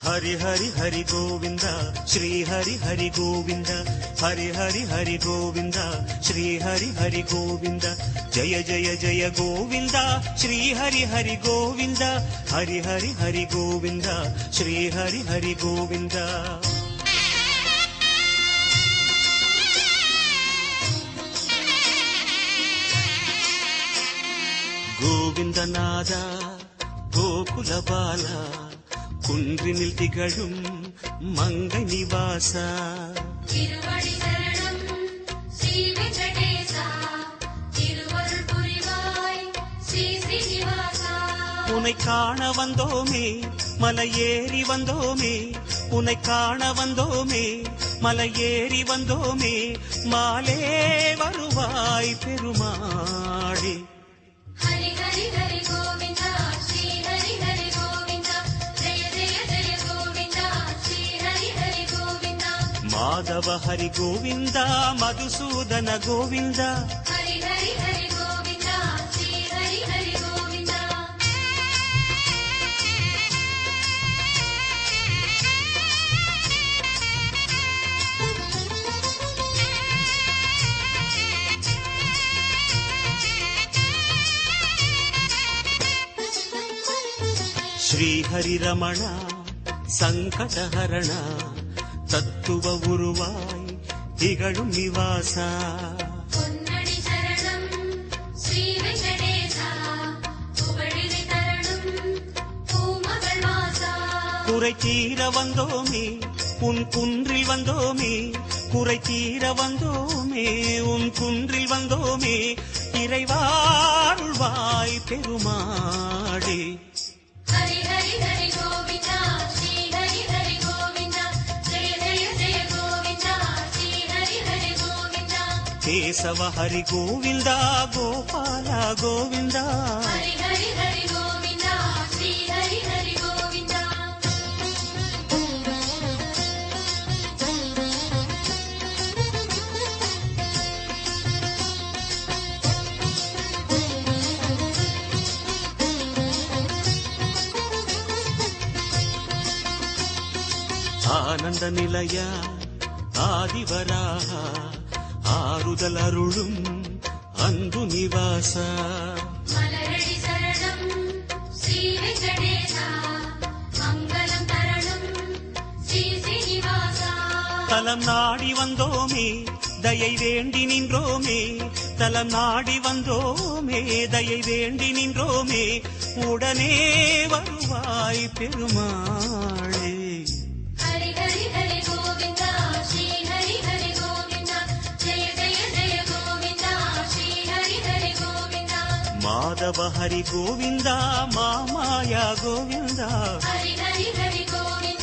हरि हरि हरि गोविंद श्री हरि हरि गोविंद हरि हरि हरि गोविंद श्री हरि हरि गोविंद जय जय जय गोविंद श्री हरि हरि गोविंद हरि हरि हरि गोविंद श्री हरि हरि गोविंद गोविंदनाद गोकुल बाला குன்றினில் திகழும் மங்கை நிவாசா திருவடி சரணம் ஸ்ரீ வெங்கடேசா திருவருள் புரிவாய் ஸ்ரீ ஸ்ரீனிவாசா உன்னை காண வந்தோமே மலையேறி வந்தோமே உன்னை காண வந்தோமே மலையேறி வந்தோமே மாலே வருவாய் பெருமாளே ஹரி ஹரி ஹரி கோவிந்தா ஸ்ரீ ஹரி ஹரி கோவிந்தா ஜெய ஜெய ஜெய கோவிந்தா ஸ்ரீ ஹரி ஹரி கோவிந்தா மாதவ ஹரி கோவிந்தா மதுசூதன கோவிந்தா ஹரி ஹரி ஹரி கோவிந்தா ஸ்ரீ ஹரி ஹரி கோவிந்தா श्री हरि रमण संकटहरण तत्व उरुवाय திகழும் நிவாசா பொன்னடி சரணம் ஸ்ரீ வெங்கடேசா புகழினை தரணும் பூமகள் வாசா குறை தீர வந்தோமே உன் குன்றில் வந்தோமே குறை தீர வந்தோமே உன் குன்றில் வந்தோமே இறைவாழ்வாய் பெருமாளே ஹரி ஹரி ஹரி கோவிந்தா ஸ்ரீ ஹரி ஹரி கோவிந்தா ஜெய ஜெய ஜெய கோவிந்தா ஸ்ரீ ஹரி ஹரி கோவிந்தா கேசவ ஹரி கோவிந்தா கோபால கோவிந்தா ஹரி ஹரி ஹரி கோவிந்தா ஸ்ரீ ஹரி ஹரி கோவிந்தா ஆனந்த நிலைய ஆதிவராக ஆறுதல் அருளும் அன்பு நிவாசா மலரடி சரணம் ஸ்ரீ வெங்கடேசா மங்களம் தரணும் ஸ்ரீ ஸ்ரீனிவாசா தலம் நாடி வந்தோமே தயை வேண்டி நின்றோமே தலம் நாடி வந்தோமே தயை வேண்டி நின்றோமே உடனே வருவாய் பெருமாளே ஹரி ஹரி ஹரி கோவிந்தா ஸ்ரீ ஹரி ஹரி கோவிந்தா ஜெய ஜெய ஜெய கோவிந்தா ஸ்ரீ ஹரி ஹரி கோவிந்தா மாதவ ஹரி கோவிந்தா மாமாயா கோவிந்தா ஹரி ஹரி ஹரி கோவிந்தா